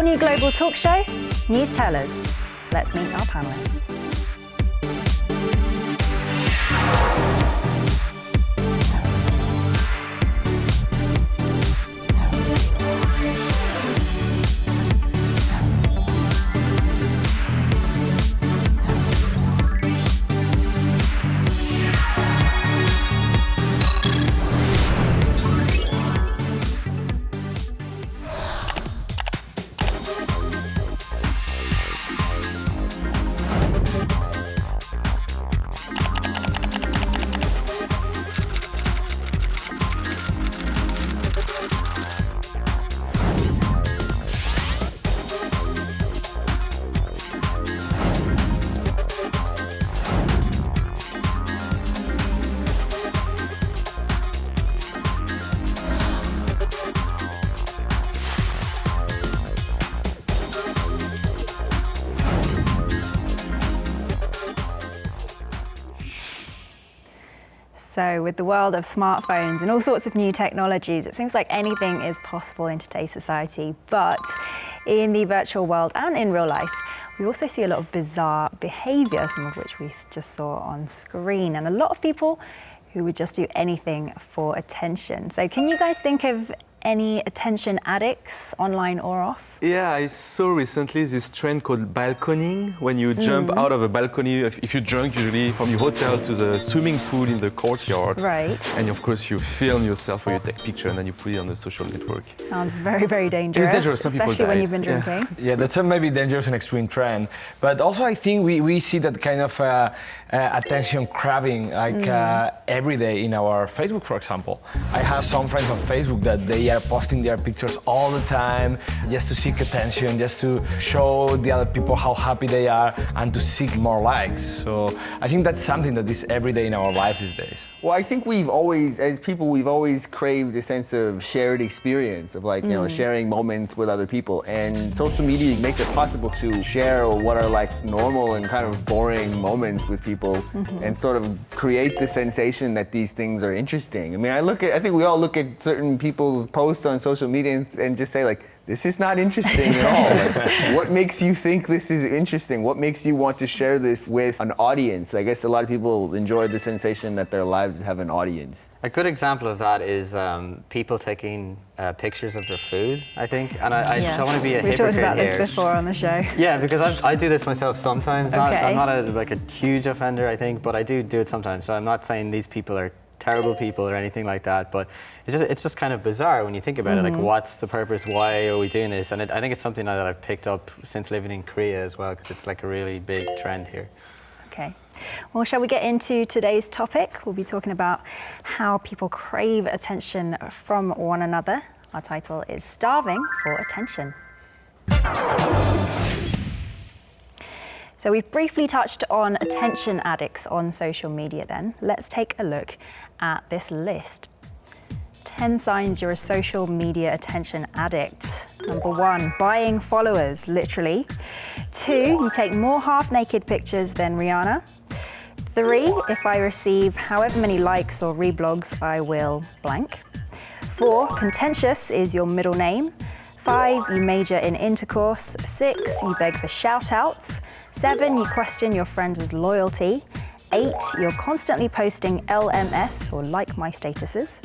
all-new global talk show, Newstellers. Let's meet our panelists. So with the world of smartphones and all sorts of new technologies, it seems like anything is possible in today's society. But in the virtual world and in real life, we also see a lot of bizarre behavior, some of which we just saw on screen, and a lot of people who would just do anything for attention. So can you guys think of any attention addicts, online or off? Yeah, I saw recently this trend called balconing, when you jump out of a balcony, if you're drunk usually, from your hotel to the swimming pool in the courtyard. Right. And of course you film yourself or you take a picture and then you put it on the social network. Sounds very, very dangerous. It's dangerous, some people especially when die. you've been drinking. Yeah, that's a maybe dangerous and extreme trend. But also I think we see that kind of attention craving like every day in our Facebook, for example. I have some friends on Facebook that they are posting their pictures all the time just to seek attention, just to show the other people how happy they are and to seek more likes. So I think that's something that is every day in our lives these days. Well, I think we've always, as people, we've always craved a sense of shared experience, of like, you know, sharing moments with other people. And social media makes it possible to share what are like normal and kind of boring moments with people and sort of create the sensation that these things are interesting. I mean, I think we all look at certain people's posts on social media and just say like, this is not interesting at all. Like, what makes you think this is interesting? What makes you want to share this with an audience? I guess a lot of people enjoy the sensation that their lives have an audience. A good example of that is people taking pictures of their food, I think. And I don't want to be a We've hypocrite talked about here. this before on the show. Yeah, because I do this myself sometimes. Okay. I'm not a huge offender, I think, but I do it sometimes. So I'm not saying these people are terrible people or anything like that, but it's just kind of bizarre when you think about it. Like, what's the purpose? Why are we doing this? And I think it's something that I've picked up since living in Korea as well, because it's like a really big trend here. Okay. Well, shall we get into today's topic? We'll be talking about how people crave attention from one another. Our title is Starving for Attention. So we've briefly touched on attention addicts on social media then. Let's take a look at this list. 10 signs you're a social media attention addict. Number 1, buying followers, literally. 2, you take more half-naked pictures than Rihanna. 3, if I receive however many likes or reblogs, I will blank. 4, contentious is your middle name. 5, you major in intercourse. 6, you beg for shout-outs. 7, you question your friends' loyalty. 8, you're constantly posting LMS or like my statuses.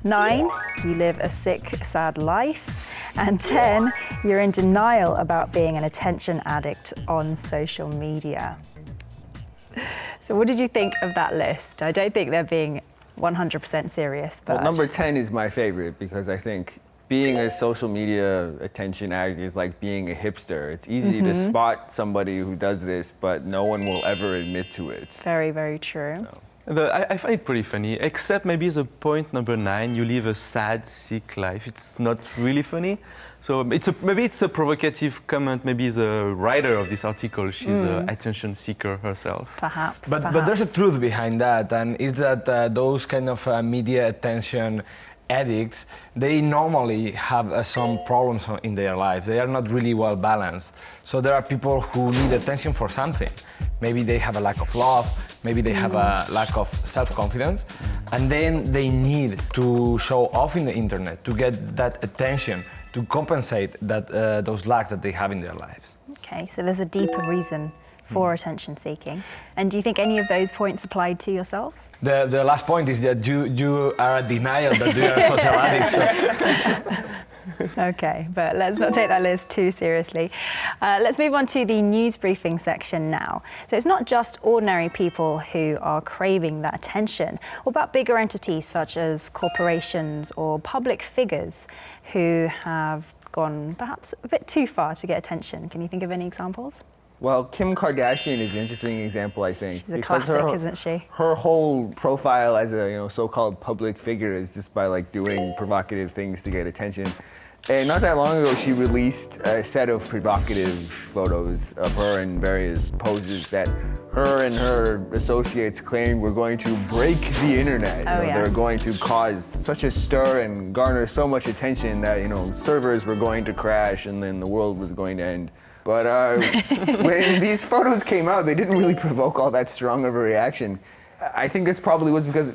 9, you live a sick, sad life. And 10, you're in denial about being an attention addict on social media. So what did you think of that list? I don't think they're being 100% serious, but... Well, number 10 is my favorite because I think being a social media attention addict is like being a hipster. It's easy to spot somebody who does this, but no one will ever admit to it. Very, very true. I find it pretty funny, except maybe the point number 9, you live a sad, sick life. It's not really funny. So maybe it's a provocative comment. Maybe the writer of this article, she's an attention seeker herself. Perhaps. But there's a truth behind that, and it's that those kind of media attention addicts, they normally have some problems in their lives. They are not really well balanced. So there are people who need attention for something. Maybe they have a lack of love, maybe they have a lack of self-confidence, and then they need to show off in the internet to get that attention to compensate those lacks that they have in their lives. Okay, so there's a deeper reason for attention seeking. And do you think any of those points applied to yourselves? The last point is that you are a denial that you are a social addict. So. Okay, but let's not take that list too seriously. Let's move on to the news briefing section now. So it's not just ordinary people who are craving that attention. What about bigger entities such as corporations or public figures who have gone perhaps a bit too far to get attention? Can you think of any examples? Well, Kim Kardashian is an interesting example, I think. She's a classic, isn't she? Her whole profile as a so-called public figure is just by doing provocative things to get attention. And not that long ago, she released a set of provocative photos of her in various poses that her and her associates claimed were going to break the internet. They're going to cause such a stir and garner so much attention that servers were going to crash and then the world was going to end. But when these photos came out, they didn't really provoke all that strong of a reaction. I think this probably was because,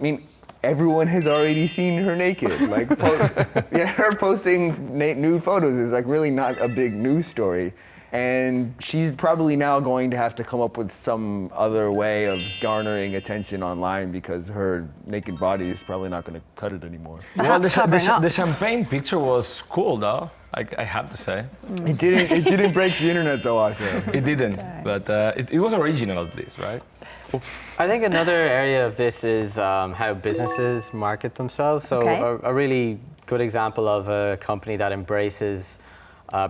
everyone has already seen her naked. Her posting nude photos is really not a big news story. And she's probably now going to have to come up with some other way of garnering attention online because her naked body is probably not going to cut it anymore. Well, the champagne picture was cool, though. I have to say. It didn't break the internet, though, I say. It didn't, but it was original at least, right? I think another area of this is how businesses market themselves. So a really good example of a company that embraces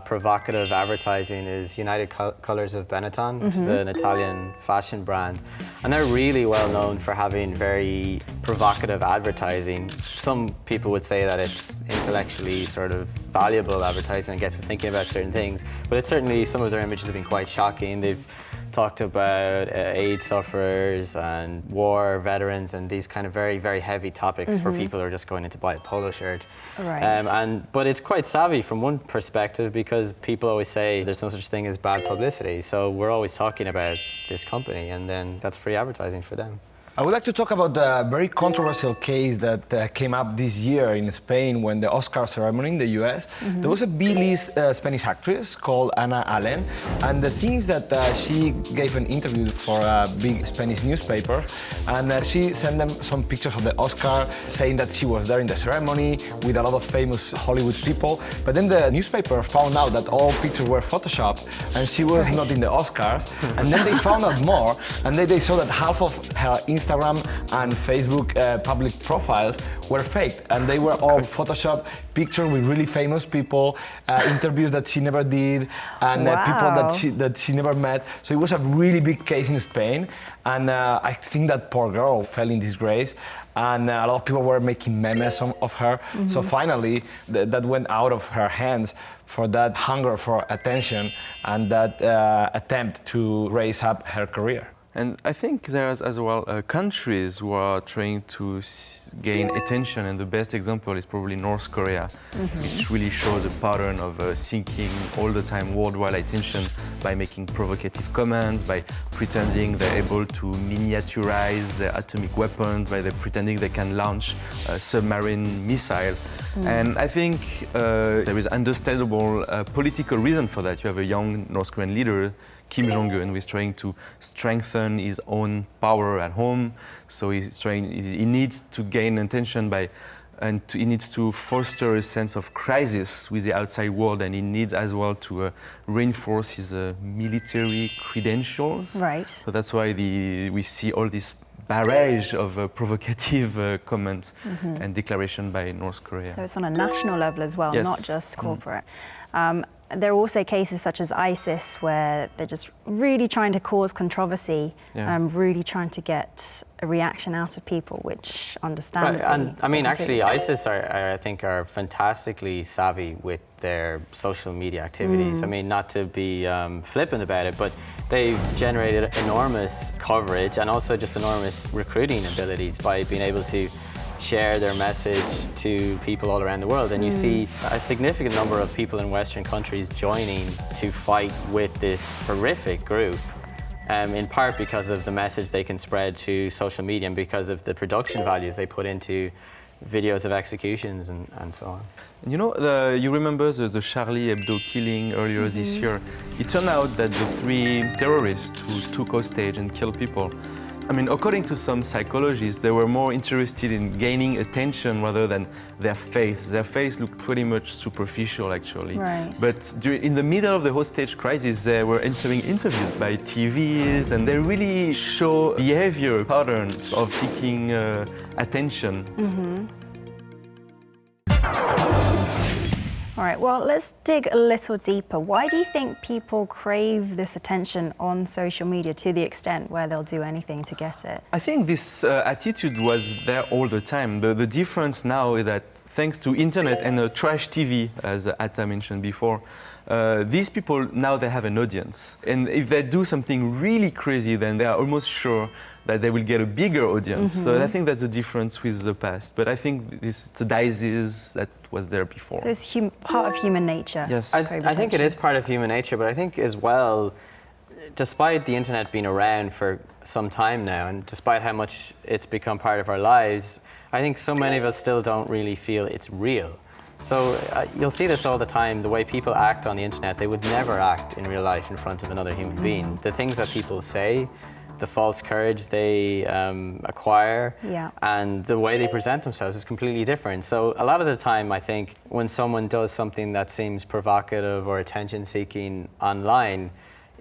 provocative advertising is United Colors of Benetton, which is an Italian fashion brand. And they're really well known for having very provocative advertising. Some people would say that it's intellectually sort of valuable advertising and gets us thinking about certain things. But it's certainly, some of their images have been quite shocking. They've talked about AIDS sufferers and war veterans and these kind of very, very heavy topics for people who are just going in to buy a polo shirt. Right. But it's quite savvy from one perspective because people always say there's no such thing as bad publicity. So we're always talking about this company and then that's free advertising for them. I would like to talk about a very controversial case that came up this year in Spain when the Oscar ceremony in the US. There was a B-list Spanish actress called Ana Allen, and the thing is that she gave an interview for a big Spanish newspaper, and she sent them some pictures of the Oscar, saying that she was there in the ceremony with a lot of famous Hollywood people. But then the newspaper found out that all pictures were photoshopped, and she was not in the Oscars. And then they found out more, and they saw that half of her Instagram and Facebook public profiles were faked, and they were all Photoshop pictures with really famous people, interviews that she never did, and people that she never met. So it was a really big case in Spain, and I think that poor girl fell in disgrace, and a lot of people were making memes of her. So finally, that went out of her hands for that hunger for attention and that attempt to raise up her career. And I think there's as well countries who are trying to gain attention, and the best example is probably North Korea, which really shows a pattern of seeking all the time worldwide attention by making provocative comments, by pretending they're able to miniaturize their atomic weapons, by pretending they can launch a submarine missile. And I think there is understandable political reason for that. You have a young North Korean leader, Kim Jong-un, who is trying to strengthen his own power at home. So he needs to gain attention he needs to foster a sense of crisis with the outside world, and he needs as well to reinforce his military credentials. Right. So that's why we see all this barrage of provocative comments and declaration by North Korea. So it's on a national level as well, Yes. not just corporate. There are also cases such as ISIS where they're just really trying to cause controversy, really trying to get a reaction out of people, which understandably... Right. And actually ISIS I think are fantastically savvy with their social media activities. Not to be flippant about it, but they've generated enormous coverage and also just enormous recruiting abilities by being able to share their message to people all around the world. And you see a significant number of people in Western countries joining to fight with this horrific group, in part because of the message they can spread to social media and because of the production values they put into videos of executions and so on. And you know, you remember the Charlie Hebdo killing earlier this year? It turned out that the 3 terrorists who took hostage and killed people, I mean, according to some psychologists, they were more interested in gaining attention rather than their faith. Their faith looked pretty much superficial, actually. Right. But in the middle of the hostage crisis, they were answering interviews by TVs, and they really show behavior pattern of seeking attention. All right, well, let's dig a little deeper. Why do you think people crave this attention on social media to the extent where they'll do anything to get it? I think this attitude was there all the time. The difference now is that thanks to internet and trash TV, as Atta mentioned before, these people now they have an audience. And if they do something really crazy, then they are almost sure that they will get a bigger audience. So I think that's the difference with the past. But I think it's a disease that was there before. So it's part of human nature. Yes. I think it is part of human nature, but I think as well, despite the internet being around for some time now, and despite how much it's become part of our lives, I think so many of us still don't really feel it's real. So you'll see this all the time, the way people act on the internet, they would never act in real life in front of another human being. The things that people say, the false courage they acquire, and the way they present themselves is completely different. So a lot of the time, I think, when someone does something that seems provocative or attention-seeking online,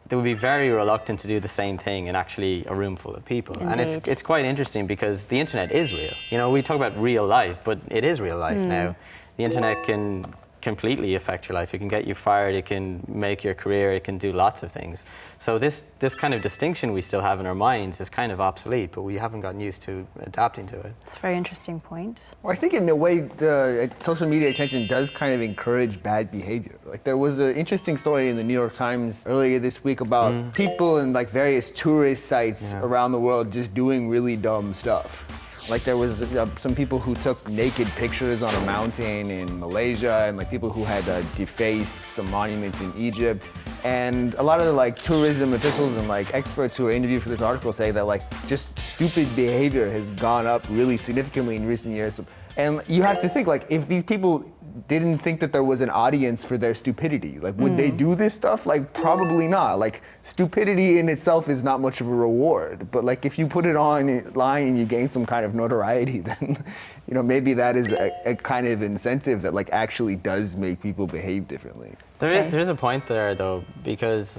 they would be very reluctant to do the same thing in actually a room full of people. Indeed. And it's quite interesting because the internet is real. You know, we talk about real life, but it is real life now. The internet can completely affect your life. It can get you fired, it can make your career, it can do lots of things. So this kind of distinction we still have in our minds is kind of obsolete, but we haven't gotten used to adapting to it. It's a very interesting point. Well, I think in a way, the social media attention does kind of encourage bad behavior. Like there was an interesting story in the New York Times earlier this week about people in like various tourist sites around the world just doing really dumb stuff. Like there was some people who took naked pictures on a mountain in Malaysia, and like people who had defaced some monuments in Egypt. And a lot of the like tourism officials and like experts who are interviewed for this article say that like just stupid behavior has gone up really significantly in recent years. And you have to think like if these people didn't think that there was an audience for their stupidity, like would they do this stuff? Like probably not. Like stupidity in itself is not much of a reward, but like if you put it online and you gain some kind of notoriety, then you know maybe that is a kind of incentive that like actually does make people behave differently. There is a point there though, because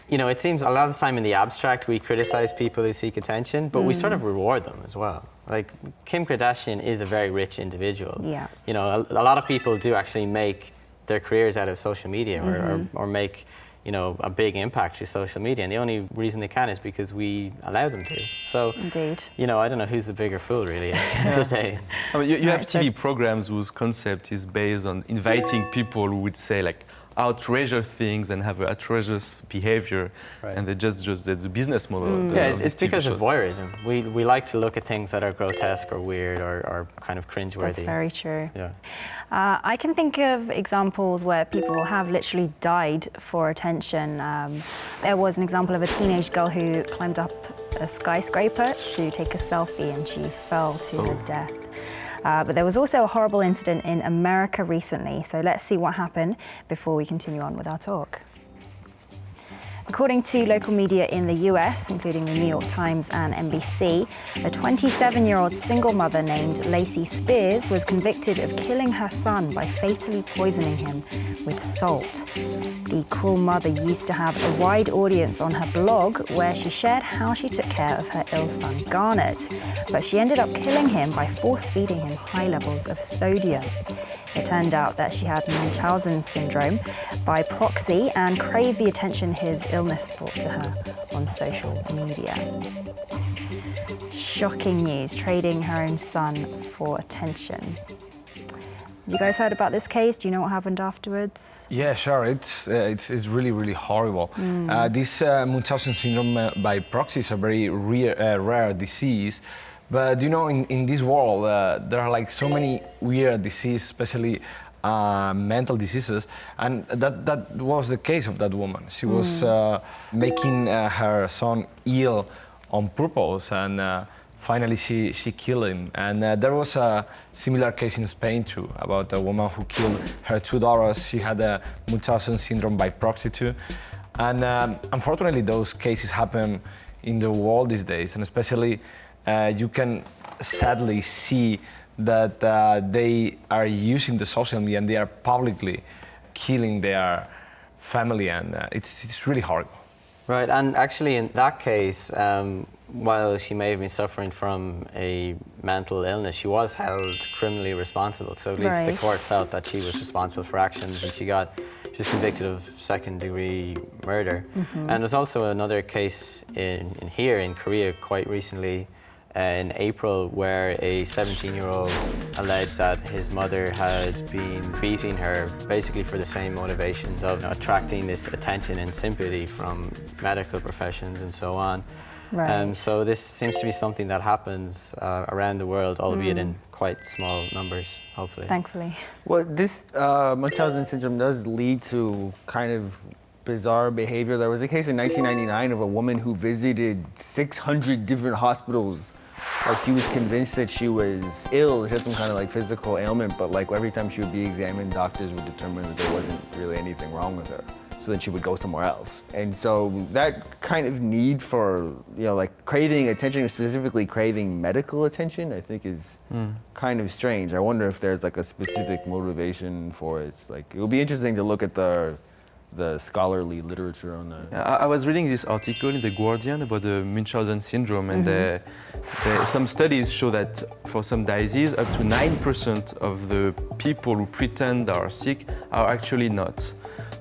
you know, it seems a lot of the time in the abstract we criticize people who seek attention, but we sort of reward them as well. Like Kim Kardashian is a very rich individual. Yeah. You know, a lot of people do actually make their careers out of social media or make, you know, a big impact through social media, and the only reason they can is because we allow them to. So, Indeed. you know, I don't know who's the bigger fool really at the end of the day. I mean, you have TV programs whose concept is based on inviting people who would say like outrageous things and have outrageous behavior, and they just that's the business model. It's because of voyeurism. We like to look at things that are grotesque or weird or kind of cringeworthy. That's very true. Yeah. I can think of examples where people have literally died for attention. There was an example of a teenage girl who climbed up a skyscraper to take a selfie and she fell to her death. But there was also a horrible incident in America recently, so let's see what happened before we continue on with our talk. According to local media in the US, including the New York Times and NBC, a 27-year-old single mother named Lacey Spears was convicted of killing her son by fatally poisoning him with salt. The cruel mother used to have a wide audience on her blog where she shared how she took care of her ill son Garnet, but she ended up killing him by force-feeding him high levels of sodium. It turned out that she had Munchausen syndrome by proxy and craved the attention his illness brought to her on social media. Shocking news, trading her own son for attention. You guys heard about this case? Do you know what happened afterwards? Yeah, sure. It's really, really horrible. This Munchausen syndrome by proxy is a very rare disease. But you know, in this world, there are like so many weird diseases, especially mental diseases, and that was the case of that woman. She was making her son ill on purpose and finally she killed him. And there was a similar case in Spain too, about a woman who killed her 2 daughters. She had a Munchausen syndrome by proxy too. And unfortunately, those cases happen in the world these days, and especially you can sadly see that they are using the social media and they are publicly killing their family, and it's really horrible. Right, and actually in that case, while she may have been suffering from a mental illness, she was held criminally responsible. So at least the court felt that she was responsible for actions, and she was convicted of second-degree murder. And there's also another case here in Korea quite recently, in April, where a 17-year-old alleged that his mother had been beating her basically for the same motivations of attracting this attention and sympathy from medical professions and so on. Right. So this seems to be something that happens around the world, albeit in quite small numbers, hopefully. Thankfully. Well, this Munchausen syndrome does lead to kind of bizarre behavior. There was a case in 1999 of a woman who visited 600 different hospitals. Like, she was convinced that she was ill, she had some kind of like physical ailment, but like every time she would be examined, doctors would determine that there wasn't really anything wrong with her. So then she would go somewhere else. And so that kind of need for, like craving attention, specifically craving medical attention, I think is kind of strange. I wonder if there's like a specific motivation for it. Like, it would be interesting to look at the scholarly literature on that. I was reading this article in The Guardian about the Munchausen syndrome, and some studies show that for some diseases, up to 9% of the people who pretend they are sick are actually not.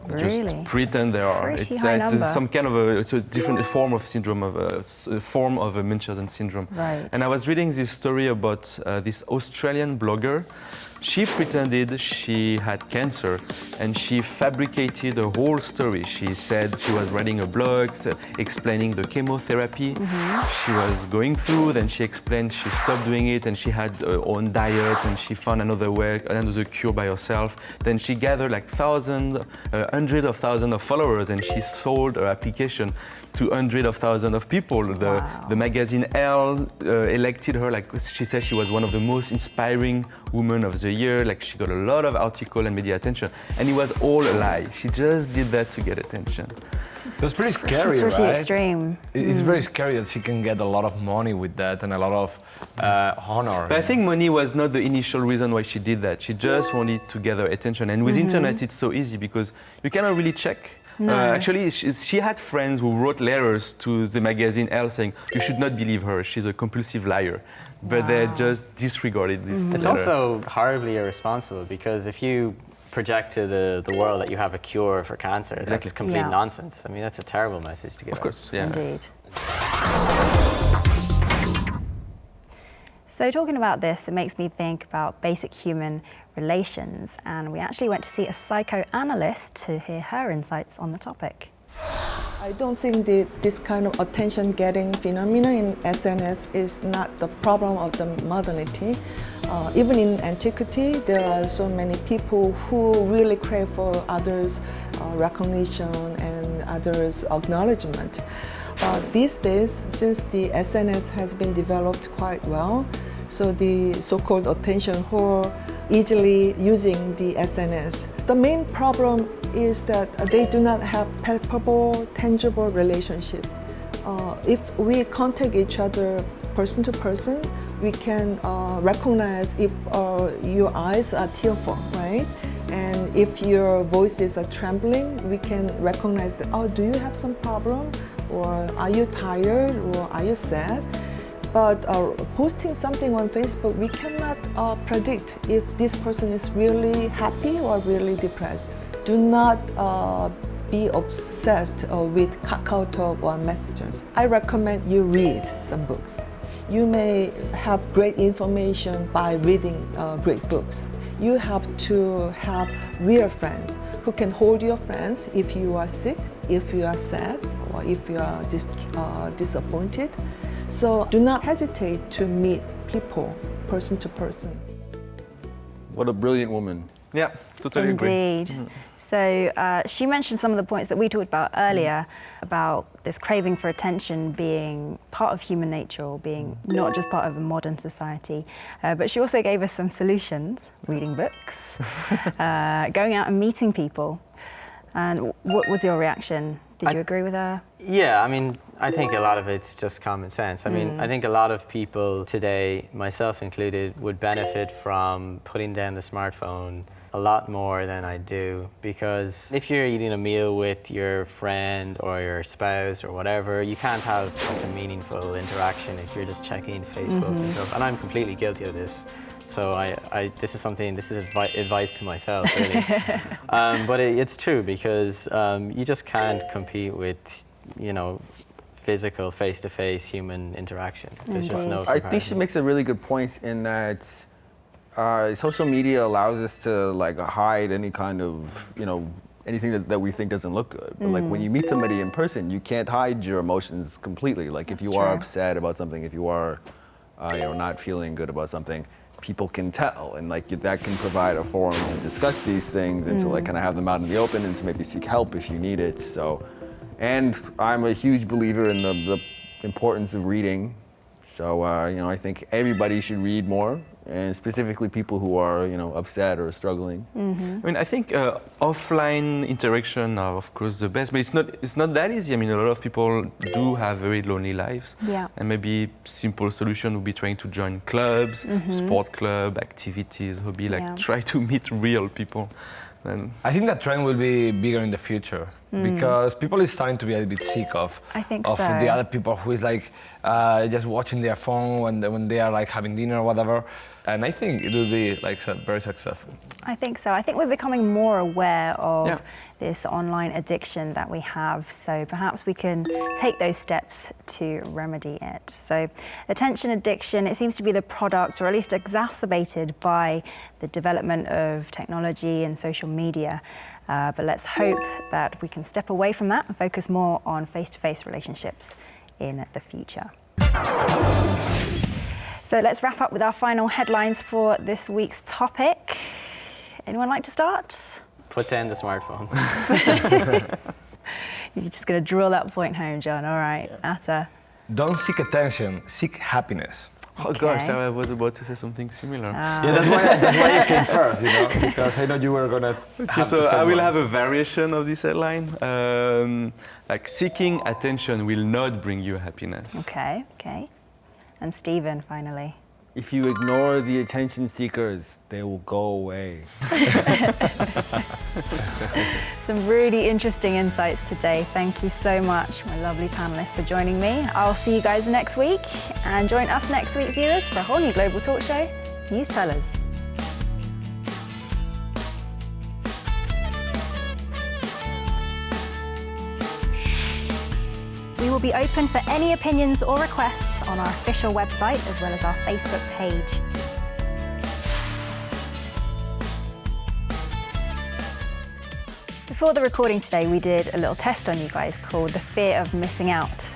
Really? Just pretend they are. Pretty high It's number. some kind of it's a different form of syndrome, a form of a Munchausen syndrome. Right. And I was reading this story about this Australian blogger. She pretended she had cancer, and she fabricated a whole story. She said she was writing a blog explaining the chemotherapy she was going through. Then she explained she stopped doing it, and she had her own diet, and she found another way, another cure by herself. Then she gathered like hundreds of thousands of followers, and she sold her application to hundreds of thousands of people. The magazine Elle elected her, like she said, she was one of the most inspiring women of the year. Like, she got a lot of article and media attention, and it was all a lie. She just did that to get attention. That's pretty scary, Pretty right? extreme. It's very scary that she can get a lot of money with that and a lot of honor. But I think money was not the initial reason why she did that. She just wanted to gather attention. And with internet, it's so easy because you cannot really check. No. Actually, she had friends who wrote letters to the magazine Elle saying, you should not believe her, she's a compulsive liar. But they just disregarded this It's letter. also horribly irresponsible, because if you project to the world that you have a cure for cancer, that's complete Yeah. nonsense. I mean, that's a terrible message to give Of course, yeah. Indeed. So talking about this, it makes me think about basic human relations, and we actually went to see a psychoanalyst to hear her insights on the topic. I don't think this kind of attention-getting phenomena in SNS is not the problem of the modernity. Even in antiquity, there are so many people who really crave for others' recognition and others' acknowledgement. These days, since the SNS has been developed quite well, so the so-called attention whore easily using the SNS. The main problem is that they do not have palpable, tangible relationship. If we contact each other person to person, we can recognize if your eyes are tearful, right? And if your voices are trembling, we can recognize that, oh, do you have some problem? Or are you tired? Or are you sad? But posting something on Facebook, we cannot predict if this person is really happy or really depressed. Do not be obsessed with KakaoTalk or messages. I recommend you read some books. You may have great information by reading great books. You have to have real friends who can hold your friends if you are sick, if you are sad, or if you are disappointed. So do not hesitate to meet people person to person. What a brilliant woman. Yeah, Totally agree. Indeed. So she mentioned some of the points that we talked about earlier about this craving for attention being part of human nature or being not just part of a modern society. But she also gave us some solutions, reading books, going out and meeting people. And what was your reaction? Did you agree with her? Yeah, I mean, I think a lot of it's just common sense. I mean, I think a lot of people today, myself included, would benefit from putting down the smartphone a lot more than I do, because if you're eating a meal with your friend or your spouse or whatever, you can't have like a meaningful interaction if you're just checking Facebook and stuff. And I'm completely guilty of this. So this is advice to myself, really. But it's true, because you just can't compete with, physical, face-to-face human interaction. There's just no I think she makes a really good point in that social media allows us to hide any kind of, anything that we think doesn't look good. But when you meet somebody in person, you can't hide your emotions completely. Like if you are upset about something, if you are, not feeling good about something, people can tell, and that can provide a forum to discuss these things and to kind of have them out in the open and to maybe seek help if you need it. So, and I'm a huge believer in the importance of reading. So, I think everybody should read more, and specifically people who are, upset or struggling. I mean, I think offline interaction are, of course, the best, but it's not that easy. I mean, a lot of people do have very lonely lives. Yeah. And maybe simple solution would be trying to join clubs, sport club, activities, hobby, try to meet real people. And I think that trend will be bigger in the future because people is starting to be a bit sick of the other people who is just watching their phone when they are having dinner or whatever. And I think it will be very successful. I think so. I think we're becoming more aware of this online addiction that we have. So perhaps we can take those steps to remedy it. So attention addiction, it seems to be the product, or at least exacerbated by the development of technology and social media. But let's hope that we can step away from that and focus more on face-to-face relationships in the future. So let's wrap up with our final headlines for this week's topic. Anyone like to start? Put down the smartphone. You're just going to drill that point home, John. All right, Atta. Don't seek attention, seek happiness. oh gosh, I was about to say something similar. Yeah, that's why you came first, because I know you were gonna. Okay, so I will have a variation of this headline. Seeking attention will not bring you happiness. Okay. And Stephen, finally. If you ignore the attention seekers, they will go away. Some really interesting insights today. Thank you so much, my lovely panelists, for joining me. I'll see you guys next week, and join us next week, viewers, for a whole new global talk show, Newstellers. We will be open for any opinions or requests on our official website, as well as our Facebook page. Before the recording today, we did a little test on you guys called the fear of missing out.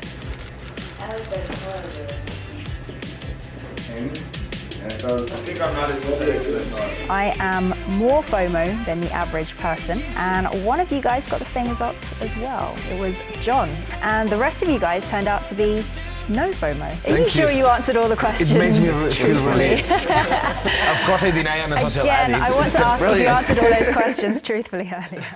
I am more FOMO than the average person, and one of you guys got the same results as well. It was John, and the rest of you guys turned out to be no FOMO. Are you sure you answered all the questions? It makes me feel really. Of course, I deny I'm a social addict. Again, I want to ask if you answered all those questions truthfully earlier.